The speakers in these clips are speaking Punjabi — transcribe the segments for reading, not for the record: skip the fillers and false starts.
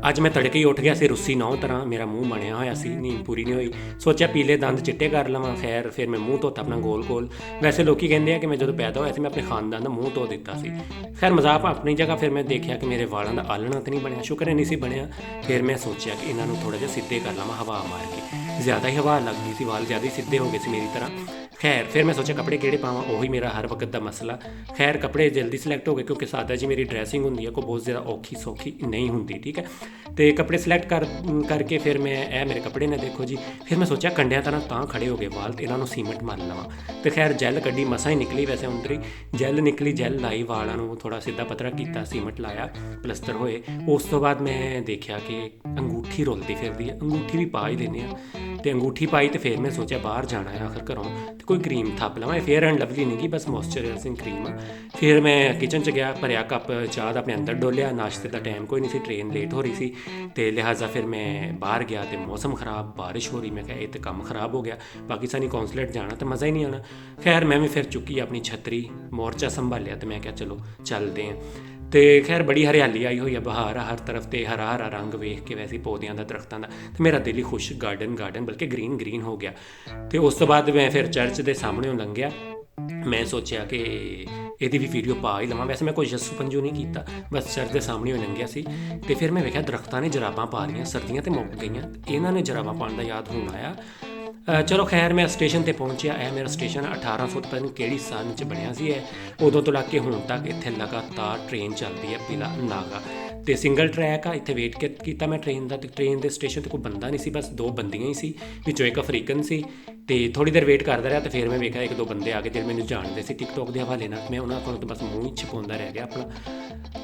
ਅੱਜ ਮੈਂ ਤੜਕੇ ਹੀ ਉੱਠ ਗਿਆ ਸੀ ਰੁੱਸੀ 9 ਤਰ੍ਹਾਂ, ਮੇਰਾ ਮੂੰਹ ਬਣਿਆ ਹੋਇਆ ਸੀ, ਨੀਂਦ ਪੂਰੀ ਨਹੀਂ ਹੋਈ। ਸੋਚਿਆ ਪੀਲੇ ਦੰਦ ਚਿੱਟੇ ਕਰ ਲਵਾਂ। ਖੈਰ ਫਿਰ ਮੈਂ ਮੂੰਹ ਧੋਤਾ ਆਪਣਾ ਗੋਲ ਗੋਲ। ਵੈਸੇ ਲੋਕੀ ਕਹਿੰਦੇ ਆ ਕਿ ਮੈਂ ਜਦੋਂ ਪੈਦਾ ਹੋਇਆ ਸੀ ਮੈਂ ਆਪਣੇ ਖਾਨਦਾਨ ਦਾ ਮੂੰਹ ਧੋ ਦਿੱਤਾ ਸੀ। ਖੈਰ ਮਜ਼ਾਕ ਆਪਣੀ ਜਗ੍ਹਾ। ਫਿਰ ਮੈਂ ਦੇਖਿਆ ਕਿ ਮੇਰੇ ਵਾਲਾਂ ਦਾ ਆਲਣਾ ਤਾਂ ਨਹੀਂ ਬਣਿਆ, ਸ਼ੁਕਰ ਹੈ ਨਹੀਂ ਸੀ ਬਣਿਆ। ਫਿਰ ਮੈਂ ਸੋਚਿਆ ਕਿ ਇਹਨਾਂ ਨੂੰ ਥੋੜ੍ਹਾ ਜਿਹਾ ਸਿੱਧੇ ਕਰ ਲਵਾਂ ਹਵਾ ਮਾਰ ਕੇ। ਜ਼ਿਆਦਾ ਹੀ ਹਵਾ ਲੱਗ ਗਈ ਸੀ, ਵਾਲ ਜ਼ਿਆਦਾ ਹੀ ਸਿੱਧੇ ਹੋ ਗਏ ਸੀ ਮੇਰੀ ਤਰ੍ਹਾਂ। ਖੈਰ ਫਿਰ ਮੈਂ ਸੋਚਿਆ ਕੱਪੜੇ ਕਿਹੜੇ ਪਾਵਾਂ, ਉਹੀ ਮੇਰਾ ਹਰ ਵਕਤ ਦਾ ਮਸਲਾ। ਖੈਰ ਕੱਪੜੇ ਜਲਦੀ ਸਿਲੈਕਟ ਹੋ ਗਏ ਕਿਉਂਕਿ ਸਾਦਾ ਜੀ ਮੇਰੀ ਡਰੈਸਿੰਗ ਹੁੰਦੀ ਹੈ, ਕੋਈ ਬਹੁਤ ਜ਼ਿਆਦਾ ਔਖੀ ਸੌਖੀ ਨਹੀਂ ਹੁੰਦੀ, ਠੀਕ ਹੈ। ਅਤੇ ਕੱਪੜੇ ਸਿਲੈਕਟ ਕਰਕੇ ਫਿਰ ਮੈਂ ਇਹ ਮੇਰੇ ਕੱਪੜੇ ਨੇ ਦੇਖੋ ਜੀ। ਫਿਰ ਮੈਂ ਸੋਚਿਆ ਕੰਡਿਆਂ ਤਰ੍ਹਾਂ ਤਾਂ ਖੜੇ ਹੋ ਗਏ ਵਾਲ, ਅਤੇ ਇਹਨਾਂ ਨੂੰ ਸੀਮੈਂਟ ਮਾਰ ਲਵਾਂ। ਅਤੇ ਖੈਰ ਜੈਲ ਕੱਢੀ, ਮਸਾਂ ਹੀ ਨਿਕਲੀ ਵੈਸੇ ਅੰਦਰ ਹੀ ਜੈਲ ਨਿਕਲੀ। ਜੈਲ ਲਾਈ, ਵਾਲਾਂ ਨੂੰ ਥੋੜ੍ਹਾ ਸਿੱਧਾ ਪੱਧਰਾ ਕੀਤਾ, ਸੀਮੈਂਟ ਲਾਇਆ, ਪਲਸਤਰ ਹੋਏ। ਉਸ ਤੋਂ ਬਾਅਦ ਮੈਂ ਦੇਖਿਆ ਕਿ ਅੰਗੂਠੀ ਰੁਲਦੀ ਫਿਰਦੀ ਹੈ, ਅੰਗੂਠੀ ਵੀ ਪਾ ਹੀ ਦਿੰਦੇ ਹਾਂ। ਅਤੇ ਅੰਗੂਠੀ ਪਾਈ ਅਤੇ ਫਿਰ ਮੈਂ ਸੋਚਿਆ ਬਾਹਰ ਜਾਣਾ ਹੈ ਆਖਰ ਘਰੋਂ, ਅਤੇ ਕੋਈ ਕਰੀਮ ਥੱਪ ਲਵਾਂ। ਫੇਅਰ ਐਂਡ ਲਵਲੀ ਨਹੀਂ ਗੀ, ਬਸ ਮੋਇਸਚਰਾਈਜ਼ਿੰਗ ਕਰੀਮ ਆ। ਫਿਰ ਮੈਂ ਕਿਚਨ 'ਚ ਗਿਆ, ਭਰਿਆ ਕੱਪ ਚਾਹ ਦਾ ਆਪਣੇ ਅੰਦਰ ਡੋਲਿਆ। ਨਾਸ਼ਤੇ ਦਾ ਟਾਈਮ ਕੋਈ ਨਹੀਂ ਸੀ, ਟ੍ਰੇਨ ਲੇਟ ਹੋ ਰਹੀ ਸੀ, ਅਤੇ ਲਿਹਾਜ਼ਾ ਫਿਰ ਮੈਂ ਬਾਹਰ ਗਿਆ ਅਤੇ ਮੌਸਮ ਖਰਾਬ, ਬਾਰਿਸ਼ ਹੋ ਰਹੀ। ਮੈਂ ਕਿਹਾ ਇਹ ਤਾਂ ਕੰਮ ਖਰਾਬ ਹੋ ਗਿਆ, ਪਾਕਿਸਤਾਨੀ ਕੌਂਸੂਲੇਟ ਜਾਣਾ ਤਾਂ ਮਜ਼ਾ ਹੀ ਨਹੀਂ ਆਉਣਾ। ਖੈਰ ਮੈਂ ਵੀ ਫਿਰ ਚੁੱਕੀ ਆਪਣੀ ਛਤਰੀ, ਮੋਰਚਾ ਸੰਭਾਲਿਆ, ਅਤੇ ਮੈਂ ਕਿਹਾ ਚਲੋ ਚੱਲਦੇ ਹਾਂ। ਅਤੇ ਖੈਰ ਬੜੀ ਹਰਿਆਲੀ ਆਈ ਹੋਈ ਆ, ਬਹਾਰ ਆ ਹਰ ਤਰਫ, ਅਤੇ ਹਰਾ ਹਰਾ ਰੰਗ ਵੇਖ ਕੇ ਵੈਸੇ ਪੌਦਿਆਂ ਦਾ, ਦਰਖਤਾਂ ਦਾ, ਅਤੇ ਮੇਰਾ ਦਿਲ ਹੀ ਖੁਸ਼, ਗਾਰਡਨ ਬਲਕਿ ਗ੍ਰੀਨ ਹੋ ਗਿਆ। ਅਤੇ ਉਸ ਤੋਂ ਬਾਅਦ ਮੈਂ ਫਿਰ ਚਰਚ ਦੇ ਸਾਹਮਣੇੋਂ ਲੰਘਿਆ। ਮੈਂ ਸੋਚਿਆ ਕਿ ਇਹਦੀ ਵੀ ਵੀਡੀਓ ਪਾ ਹੀ ਲਵਾਂ। ਵੈਸੇ ਮੈਂ ਕੋਈ ਜੱਸੂ ਪੰਜੂ ਨਹੀਂ ਕੀਤਾ, ਬਸ ਚਰਚ ਦੇ ਸਾਹਮਣੇ ਹੋ ਲੰਘਿਆ ਸੀ। ਅਤੇ ਫਿਰ ਮੈਂ ਵੇਖਿਆ ਦਰਖਤਾਂ ਨੇ ਜਰਾਬਾਂ ਪਾ ਲਈਆਂ, ਸਰਦੀਆਂ ਤਾਂ ਮੁੱਕ ਗਈਆਂ, ਇਹਨਾਂ ਨੇ ਜਰਾਬਾਂ ਪਾਉਣ ਦਾ ਯਾਦ ਹੁਣ ਆਇਆ। ਚਲੋ ਖੈਰ ਮੈਂ ਸਟੇਸ਼ਨ 'ਤੇ ਪਹੁੰਚਿਆ। ਇਹ ਮੇਰਾ ਸਟੇਸ਼ਨ 1800 ਪਤਾ ਨਹੀਂ ਕਿਹੜੀ ਸਾਲ 'ਚ ਬਣਿਆ ਸੀ ਇਹ। ਉਦੋਂ ਤੋਂ ਲੱਗ ਕੇ ਹੁਣ ਤੱਕ ਇੱਥੇ ਲਗਾਤਾਰ ਟ੍ਰੇਨ ਚੱਲਦੀ ਹੈ, ਬਿਲਾ ਨਾਗਾ, ਅਤੇ ਸਿੰਗਲ ਟਰੈਕ ਆ। ਇੱਥੇ ਵੇਟ ਕੀਤਾ ਮੈਂ ਟ੍ਰੇਨ ਦਾ, ਅਤੇ ਟ੍ਰੇਨ ਦੇ ਸਟੇਸ਼ਨ 'ਤੇ ਕੋਈ ਬੰਦਾ ਨਹੀਂ ਸੀ, ਬਸ 2 ਬੰਦੀਆਂ ਹੀ ਸੀ, ਵਿੱਚੋਂ ਇੱਕ ਅਫਰੀਕਨ ਸੀ। ਅਤੇ ਥੋੜ੍ਹੀ ਦੇਰ ਵੇਟ ਕਰਦਾ ਰਿਹਾ, ਅਤੇ ਫਿਰ ਮੈਂ ਵੇਖਿਆ 1-2 ਬੰਦੇ ਆ ਗਏ ਜਿਹੜੇ ਮੈਨੂੰ ਜਾਣਦੇ ਸੀ ਟਿਕਟੋਕ ਦੇ ਹਵਾਲੇ ਨਾਲ। ਮੈਂ ਉਹਨਾਂ ਕੋਲੋਂ ਤਾਂ ਬਸ ਮੂੰਹ ਹੀ ਛਪਾਉਂਦਾ ਰਹਿ ਗਿਆ ਆਪਣਾ।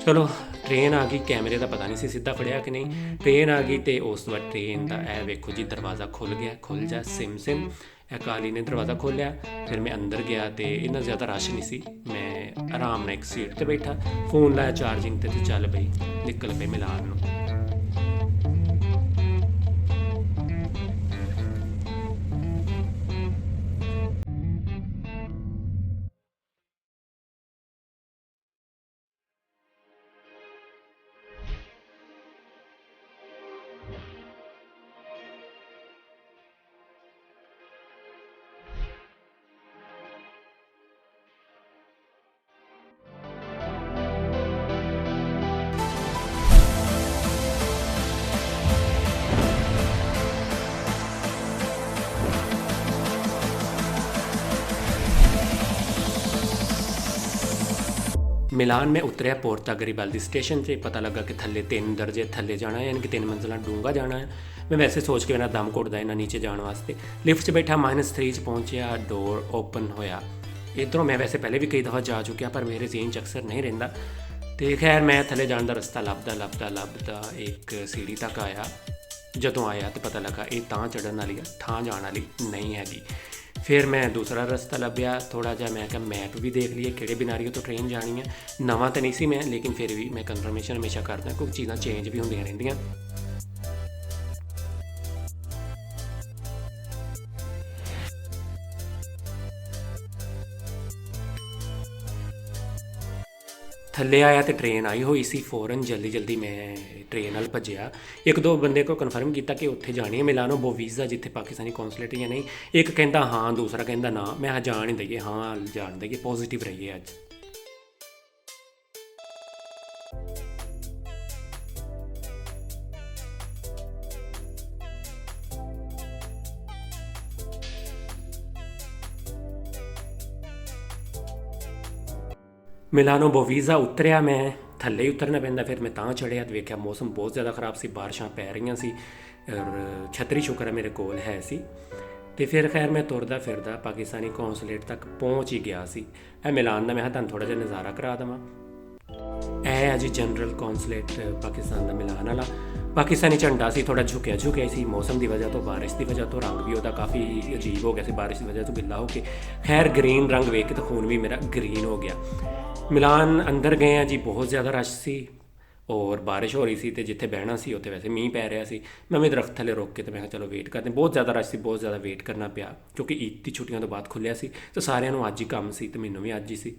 ਚਲੋ ਟ੍ਰੇਨ ਆ ਗਈ, ਕੈਮਰੇ ਦਾ ਪਤਾ ਨਹੀਂ ਸੀ ਸਿੱਧਾ ਫੜਿਆ ਕਿ ਨਹੀਂ। ਟ੍ਰੇਨ ਆ ਗਈ, ਅਤੇ ਉਸ ਤੋਂ ਬਾਅਦ ਟ੍ਰੇਨ ਦਾ ਇਹ ਵੇਖੋ ਜੀ ਦਰਵਾਜ਼ਾ ਖੁੱਲ੍ਹ ਗਿਆ, ਖੁੱਲ੍ਹ ਜਾ ਸਿਮ ਇਹ ਕਾਲੀ ਨੇ ਦਰਵਾਜ਼ਾ ਖੋਲ੍ਹਿਆ। ਫਿਰ ਮੈਂ ਅੰਦਰ ਗਿਆ, ਅਤੇ ਇੰਨਾ ਜ਼ਿਆਦਾ ਰਸ਼ ਨਹੀਂ ਸੀ। ਮੈਂ ਆਰਾਮ ਨਾਲ ਇੱਕ ਸੀਟ 'ਤੇ ਬੈਠਾ, ਫੋਨ ਲਾਇਆ ਚਾਰਜਿੰਗ 'ਤੇ ਚੱਲ ਪਈ, ਨਿਕਲ ਪਏ ਮਿਲਾਨ ਨੂੰ। ਮਿਲਾਨ ਮੈਂ ਉਤਰਿਆ ਪੋਰਤਾ ਗਰੀਬਾਲਦੀ ਸਟੇਸ਼ਨ 'ਤੇ। ਪਤਾ ਲੱਗਾ ਕਿ ਥੱਲੇ 3 ਦਰਜੇ ਥੱਲੇ ਜਾਣਾ ਹੈ, ਯਾਨੀ ਕਿ 3 ਮੰਜ਼ਲਾਂ ਡੂੰਘਾ ਜਾਣਾ ਹੈ। ਮੈਂ ਵੈਸੇ ਸੋਚ ਕੇ ਮੇਰਾ ਦਮ ਘੁੱਟਦਾ ਇਹਨਾਂ ਨੀਚੇ ਜਾਣ ਵਾਸਤੇ। ਲਿਫਟ 'ਚ ਬੈਠਾ, -3 'ਚ ਪਹੁੰਚਿਆ, ਡੋਰ ਓਪਨ ਹੋਇਆ। ਇੱਧਰੋਂ ਮੈਂ ਵੈਸੇ ਪਹਿਲੇ ਵੀ ਕਈ ਦਫਾ ਜਾ ਚੁੱਕਿਆ, ਪਰ ਮੇਰੇ ਜ਼ੇਨ 'ਚ ਅਕਸਰ ਨਹੀਂ ਰਹਿੰਦਾ। ਅਤੇ ਖੈਰ ਮੈਂ ਥੱਲੇ ਜਾਣ ਦਾ ਰਸਤਾ ਲੱਭਦਾ ਇੱਕ ਸੀੜੀ ਤੱਕ ਆਇਆ। ਜਦੋਂ ਆਇਆ ਤਾਂ ਪਤਾ ਲੱਗਾ ਇਹ ਤਾਂ ਚੜ੍ਹਨ ਵਾਲੀ ਆ, ਠਾਂ ਜਾਣ ਵਾਲੀ ਨਹੀਂ ਹੈਗੀ। ਫਿਰ ਮੈਂ ਦੂਸਰਾ ਰਸਤਾ ਲੱਭਿਆ ਥੋੜ੍ਹਾ ਜਿਹਾ। ਮੈਂ ਕਿਹਾ ਮੈਪ ਵੀ ਦੇਖ ਲਈਏ ਕਿਹੜੇ ਬਿਨਾਰੀਓ ਤੋਂ ਟ੍ਰੇਨ ਜਾਣੀ ਹੈ। ਨਵਾਂ ਤਾਂ ਨਹੀਂ ਸੀ ਮੈਂ, ਲੇਕਿਨ ਫਿਰ ਵੀ ਮੈਂ ਕਨਫਰਮੇਸ਼ਨ ਹਮੇਸ਼ਾ ਕਰਦਾ, ਕਿਉਂਕਿ ਚੀਜ਼ਾਂ ਚੇਂਜ ਵੀ ਹੁੰਦੀਆਂ ਰਹਿੰਦੀਆਂ। ਥੱਲੇ ਆਇਆ ਅਤੇ ਟ੍ਰੇਨ ਆਈ ਹੋਈ ਸੀ ਫੌਰਨ। ਜਲਦੀ ਮੈਂ ਟ੍ਰੇਨ ਨਾਲ ਭੱਜਿਆ। 1-2 ਬੰਦੇ ਕੋਲ ਕਨਫਰਮ ਕੀਤਾ ਕਿ ਉੱਥੇ ਜਾਣੀ ਹੈ ਮਿਲਾਨੋ ਬੋਵੀਜ਼ਾ, ਜਿੱਥੇ ਪਾਕਿਸਤਾਨੀ ਕੌਂਸੂਲੇਟ ਜਾਂ ਨਹੀਂ। ਇੱਕ ਕਹਿੰਦਾ ਹਾਂ, ਦੂਸਰਾ ਕਹਿੰਦਾ ਨਾ। ਮੈਂ ਕਿਹਾ ਜਾਣ ਹੀ ਦਈਏ, ਹਾਂ ਜਾਣ ਦਈਏ, ਪੋਜ਼ੀਟਿਵ ਰਹੀਏ ਅੱਜ। ਮਿਲਾਨੋ ਬੋਵੀਜ਼ਾ ਉਤਰਿਆ ਮੈਂ, ਥੱਲੇ ਹੀ ਉਤਰਨਾ ਪੈਂਦਾ। ਫਿਰ ਮੈਂ ਤਾਂ ਚੜ੍ਹਿਆ ਅਤੇ ਵੇਖਿਆ ਮੌਸਮ ਬਹੁਤ ਜ਼ਿਆਦਾ ਖਰਾਬ ਸੀ, ਬਾਰਿਸ਼ਾਂ ਪੈ ਰਹੀਆਂ ਸੀ, ਔਰ ਛਤਰੀ ਸ਼ੁਕਰ ਹੈ ਮੇਰੇ ਕੋਲ ਹੈ ਸੀ। ਅਤੇ ਫਿਰ ਖੈਰ ਮੈਂ ਤੁਰਦਾ ਫਿਰਦਾ ਪਾਕਿਸਤਾਨੀ ਕੌਂਸੂਲੇਟ ਤੱਕ ਪਹੁੰਚ ਹੀ ਗਿਆ ਸੀ। ਇਹ ਮਿਲਾਨ ਦਾ ਮੈਂ ਤੁਹਾਨੂੰ ਥੋੜ੍ਹਾ ਜਿਹਾ ਨਜ਼ਾਰਾ ਕਰਾ ਦੇਵਾਂ। ਇਹ ਹੈ ਜੀ ਜਨਰਲ ਕੌਂਸੂਲੇਟ ਪਾਕਿਸਤਾਨ ਦਾ ਮਿਲਾਨ ਵਾਲਾ। ਪਾਕਿਸਤਾਨੀ ਝੰਡਾ ਸੀ, ਥੋੜ੍ਹਾ ਝੁਕਿਆ ਸੀ ਮੌਸਮ ਦੀ ਵਜ੍ਹਾ ਤੋਂ, ਬਾਰਿਸ਼ ਦੀ ਵਜ੍ਹਾ ਤੋਂ। ਰੰਗ ਵੀ ਉਹਦਾ ਕਾਫੀ ਅਜੀਬ ਹੋ ਗਿਆ ਸੀ ਬਾਰਿਸ਼ ਦੀ ਵਜ੍ਹਾ ਤੋਂ, ਗਿੱਲਾ ਹੋ ਕੇ। ਖੈਰ ਗ੍ਰੀਨ ਰੰਗ ਵੇਖ ਕੇ ਤਾਂ ਖੂਨ ਵੀ ਮੇਰਾ ਗ੍ਰੀਨ ਹੋ ਗਿਆ। ਮਿਲਾਨ ਅੰਦਰ ਗਏ ਆ ਜੀ, ਬਹੁਤ ਜ਼ਿਆਦਾ ਰਸ਼ ਸੀ, ਔਰ ਬਾਰਿਸ਼ ਹੋ ਰਹੀ ਸੀ, ਅਤੇ ਜਿੱਥੇ ਬਹਿਣਾ ਸੀ ਉੱਥੇ ਵੈਸੇ ਮੀਂਹ ਪੈ ਰਿਹਾ ਸੀ। ਮੈਂ ਵੀ ਦਰਖਤ ਥੱਲੇ ਰੁਕ ਕੇ ਅਤੇ ਮੈਂ ਕਿਹਾ ਚਲੋ ਵੇਟ ਕਰਦੇ। ਬਹੁਤ ਜ਼ਿਆਦਾ ਰਸ਼ ਸੀ, ਬਹੁਤ ਜ਼ਿਆਦਾ ਵੇਟ ਕਰਨਾ ਪਿਆ, ਕਿਉਂਕਿ ਈਦ ਦੀ ਛੁੱਟੀਆਂ ਤੋਂ ਬਾਅਦ ਖੁੱਲ੍ਹਿਆ ਸੀ, ਅਤੇ ਸਾਰਿਆਂ ਨੂੰ ਅੱਜ ਹੀ ਕੰਮ ਸੀ, ਅਤੇ ਮੈਨੂੰ ਵੀ ਅੱਜ ਹੀ ਸੀ।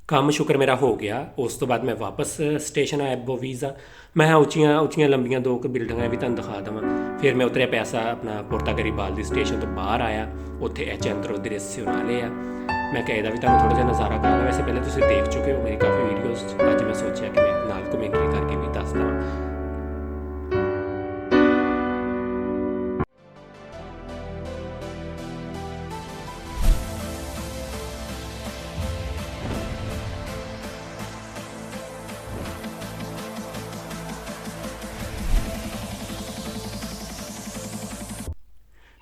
ਕੰਮ ਸ਼ੁਕਰ ਮੇਰਾ ਹੋ ਗਿਆ। ਉਸ ਤੋਂ ਬਾਅਦ ਮੈਂ ਵਾਪਸ ਸਟੇਸ਼ਨ ਆਇਆ ਬੋਵੀਜ਼ਾ। ਮੈਂ ਕਿਹਾ ਉੱਚੀਆਂ ਉੱਚੀਆਂ ਲੰਬੀਆਂ 2 ਬਿਲਡਿੰਗਾਂ ਵੀ ਤੁਹਾਨੂੰ ਦਿਖਾ ਦੇਵਾਂ। ਫਿਰ ਮੈਂ ਉਤਰਿਆ ਪੈਸਾ ਆਪਣਾ ਪੋਰਤਾ ਗਰੀਬਾਲਦੀ ਸਟੇਸ਼ਨ ਤੋਂ ਬਾਹਰ ਆਇਆ, ਉੱਥੇ ਐਚੈਂਤਰੋ ਦਿਰੇਸੀਓਨਾਲੇ ਆ। ਮੈਂ ਕਿਹਾ ਇਹਦਾ ਵੀ ਤੁਹਾਨੂੰ ਥੋੜ੍ਹਾ ਜਿਹਾ ਨਜ਼ਾਰਾ ਕਰਾਂਗਾ। ਵੈਸੇ ਪਹਿਲੇ ਤੁਸੀਂ ਦੇਖ ਚੁੱਕੇ ਹੋ ਮੇਰੀ ਕਾਫੀ ਵੀਡੀਓਜ਼। ਅੱਜ ਮੈਂ ਸੋਚਿਆ ਕਿ ਮੈਂ ਨਾਲ ਕਮੈਂਟਰੀ ਕਰਕੇ ਵੀ ਦੱਸ ਦੇਵਾਂ।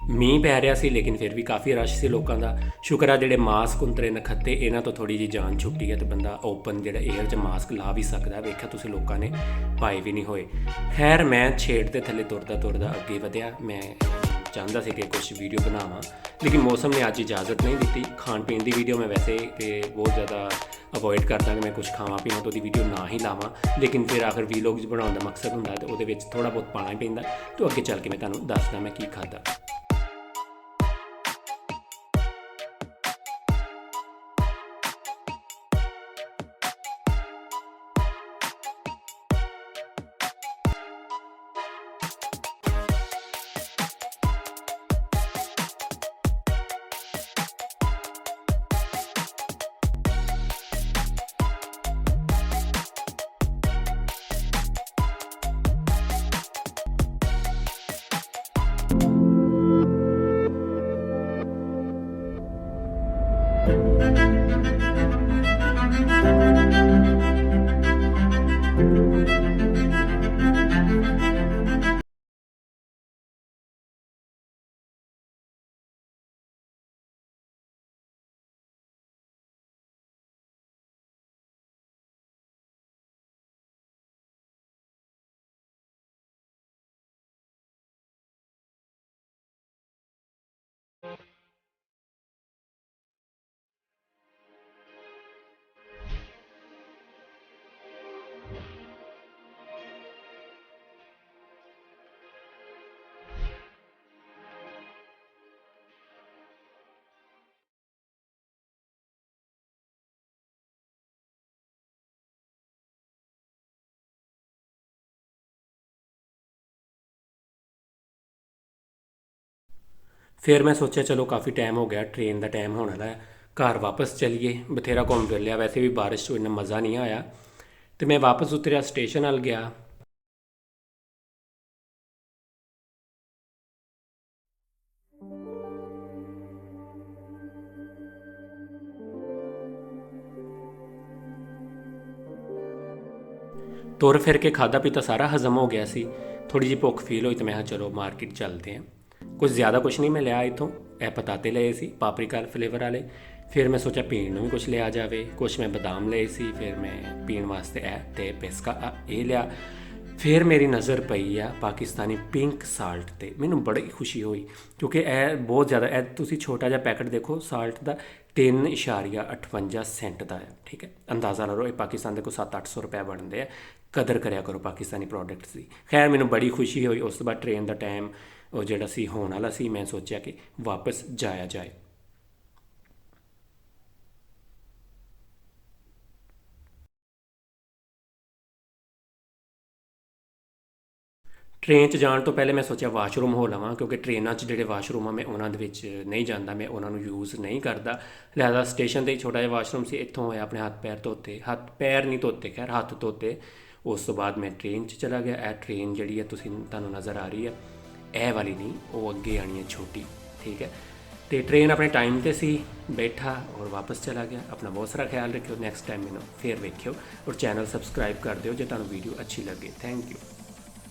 ਮੀਂਹ ਪੈ ਰਿਹਾ ਸੀ ਲੇਕਿਨ ਫਿਰ ਵੀ ਕਾਫੀ ਰਸ਼ ਸੀ ਲੋਕਾਂ ਦਾ। ਸ਼ੁਕਰ ਆ ਜਿਹੜੇ ਮਾਸਕ ਉਂਤਰੇ ਨਖੱਤੇ, ਇਹਨਾਂ ਤੋਂ ਥੋੜੀ ਜਿਹੀ ਜਾਨ ਛੁੱਟੀ ਹੈ ਤੇ ਬੰਦਾ ਓਪਨ ਜਿਹੜਾ ਏਅਰ 'ਚ ਮਾਸਕ ਲਾ ਵੀ ਸਕਦਾ। ਵੇਖਿਆ ਤੁਸੀਂ ਲੋਕਾਂ ਨੇ ਪਾਏ ਵੀ ਨਹੀਂ ਹੋਏ। ਖੈਰ ਮੈਂ ਛੇੜ ਦੇ ਥੱਲੇ ਤੁਰਦਾ ਤੁਰਦਾ ਅੱਗੇ ਵਧਿਆ। ਮੈਂ ਚਾਹੁੰਦਾ ਸੀ ਕਿ ਕੁਝ ਵੀਡੀਓ ਬਣਾਵਾਂ ਲੇਕਿਨ ਮੌਸਮ ਨੇ ਅੱਜ ਇਜਾਜ਼ਤ ਨਹੀਂ ਦਿੱਤੀ। ਖਾਣ ਪੀਣ ਦੀ ਵੀਡੀਓ ਮੈਂ ਵੈਸੇ ਤੇ ਬਹੁਤ ਜ਼ਿਆਦਾ ਅਵੋਇਡ ਕਰਦਾ ਕਿ ਮੈਂ ਕੁਝ ਖਾਵਾਂ ਪੀਵਾਂ ਤਾਂ ਉਹਦੀ ਵੀਡੀਓ ਨਾ ਹੀ ਲਾਵਾਂ, ਲੇਕਿਨ ਫਿਰ ਆਖਰ ਵੀਲੋਗਸ ਬਣਾਉਣ ਦਾ ਮਕਸਦ ਹੁੰਦਾ ਤੇ ਉਹਦੇ ਵਿੱਚ ਥੋੜ੍ਹਾ ਬਹੁਤ ਪਾਉਣਾ ਹੀ ਪੈਂਦਾ। ਤਾਂ ਅੱਗੇ ਚੱਲ ਕੇ ਮੈਂ ਤੁਹਾਨੂੰ ਦੱਸਦਾ ਮੈਂ ਕੀ ਖਾਧਾ। ਫਿਰ ਮੈਂ ਸੋਚਿਆ ਚਲੋ ਕਾਫੀ ਟਾਈਮ ਹੋ ਗਿਆ, ਟ੍ਰੇਨ ਦਾ ਟਾਈਮ ਹੋਣ ਵਾਲਾ ਹੈ, ਘਰ ਵਾਪਸ ਚਲੀਏ। ਬਥੇਰਾ ਘੁੰਮ ਫਿਰ ਲਿਆ, ਵੈਸੇ ਵੀ ਬਾਰਿਸ਼ 'ਚ ਇੰਨਾ ਮਜ਼ਾ ਨਹੀਂ ਆਇਆ। ਤੇ ਮੈਂ ਵਾਪਸ ਉਤਰਿਆ, ਸਟੇਸ਼ਨ ਵੱਲ ਗਿਆ। ਤੁਰ ਫਿਰ ਕੇ ਖਾਧਾ ਪੀਤਾ ਸਾਰਾ ਹਜ਼ਮ ਹੋ ਗਿਆ ਸੀ। ਥੋੜੀ ਜਿਹੀ ਭੁੱਖ ਫੀਲ ਹੋਈ ਤੇ ਮੈਂ ਕਿਹਾ ਚਲੋ ਮਾਰਕੀਟ ਚੱਲਦੇ ਹਾਂ। ਕੁਝ ਜ਼ਿਆਦਾ ਕੁਝ ਨਹੀਂ ਮੈਂ ਲਿਆ ਇੱਥੋਂ। ਇਹ ਪਤਾਤੇ ਲਏ ਸੀ ਪਾਪਰੀਕਾ ਫਲੇਵਰ ਵਾਲੇ। ਫਿਰ ਮੈਂ ਸੋਚਿਆ ਪੀਣ ਨੂੰ ਵੀ ਕੁਝ ਲਿਆ ਜਾਵੇ। ਕੁਝ ਮੈਂ ਬਦਾਮ ਲਏ ਸੀ। ਫਿਰ ਮੈਂ ਪੀਣ ਵਾਸਤੇ ਇਹ ਤੇ ਪਿਸਕਾ ਇਹ ਲਿਆ। ਫਿਰ ਮੇਰੀ ਨਜ਼ਰ ਪਈ ਆ ਪਾਕਿਸਤਾਨੀ ਪਿੰਕ ਸਾਲਟ 'ਤੇ। ਮੈਨੂੰ ਬੜੀ ਖੁਸ਼ੀ ਹੋਈ ਕਿਉਂਕਿ ਇਹ ਬਹੁਤ ਜ਼ਿਆਦਾ, ਇਹ ਤੁਸੀਂ ਛੋਟਾ ਜਿਹਾ ਪੈਕਟ ਦੇਖੋ ਸਾਲਟ ਦਾ 3.58 ਸੈਂਟ ਦਾ ਹੈ। ਠੀਕ ਹੈ, ਅੰਦਾਜ਼ਾ ਲਾ ਲਓ ਇਹ ਪਾਕਿਸਤਾਨ ਦੇ ਕੋਲ 700-800 ਰੁਪਏ ਬਣਦੇ ਆ। ਕਦਰ ਕਰਿਆ ਕਰੋ ਪਾਕਿਸਤਾਨੀ ਪ੍ਰੋਡਕਟਸ ਦੀ। ਖੈਰ ਮੈਨੂੰ ਬੜੀ ਖੁਸ਼ੀ ਹੋਈ। ਉਸ ਤੋਂ ਬਾਅਦ ਟ੍ਰੇਨ ਦਾ ਟਾਈਮ ਉਹ ਜਿਹੜਾ ਸੀ ਹੋਣ ਵਾਲਾ ਸੀ, ਮੈਂ ਸੋਚਿਆ ਕਿ ਵਾਪਸ ਜਾਇਆ ਜਾਏ। ਟ੍ਰੇਨ 'ਚ ਜਾਣ ਤੋਂ ਪਹਿਲੇ ਮੈਂ ਸੋਚਿਆ ਵਾਸ਼ਰੂਮ ਹੋ ਲਵਾਂ ਕਿਉਂਕਿ ਟ੍ਰੇਨਾਂ 'ਚ ਜਿਹੜੇ ਵਾਸ਼ਰੂਮ ਆ ਮੈਂ ਉਹਨਾਂ ਦੇ ਵਿੱਚ ਨਹੀਂ ਜਾਂਦਾ, ਮੈਂ ਉਹਨਾਂ ਨੂੰ ਯੂਜ਼ ਨਹੀਂ ਕਰਦਾ। ਲਿਹਾਜ਼ਾ ਸਟੇਸ਼ਨ 'ਤੇ ਹੀ ਛੋਟਾ ਜਿਹਾ ਵਾਸ਼ਰੂਮ ਸੀ, ਇੱਥੋਂ ਹੋਇਆ ਆਪਣੇ ਹੱਥ ਪੈਰ ਧੋਤੇ। ਹੱਥ ਪੈਰ ਨਹੀਂ ਧੋਤੇ, ਖੈਰ ਹੱਥ ਧੋਤੇ। ਉਸ ਤੋਂ ਬਾਅਦ ਮੈਂ ਟ੍ਰੇਨ 'ਚ ਚਲਾ ਗਿਆ। ਇਹ ਟ੍ਰੇਨ ਜਿਹੜੀ ਹੈ ਤੁਹਾਨੂੰ ਨਜ਼ਰ ਆ ਰਹੀ ਹੈ, ਇਹ ਵਾਲੀ ਨਹੀਂ, ਉਹ ਅੱਗੇ ਆਣੀ ਹੈ ਛੋਟੀ। ਠੀਕ ਹੈ, ਤੇ ਟ੍ਰੇਨ ਆਪਣੇ ਟਾਈਮ 'ਤੇ ਸੀ। ਬੈਠਾ ਔਰ ਵਾਪਸ ਚਲਾ ਗਿਆ। ਆਪਣਾ ਬਹੁਤ ਸਾਰਾ ਖਿਆਲ ਰੱਖਿਓ। ਨੈਕਸਟ ਟਾਈਮ ਮੈਨੂੰ ਫੇਰ ਵੇਖਿਓ ਔਰ ਚੈਨਲ ਸਬਸਕ੍ਰਾਈਬ ਕਰ ਦਿਓ ਜੇ ਤੁਹਾਨੂੰ ਵੀਡੀਓ ਅੱਛੀ ਲੱਗੇ। Thank you.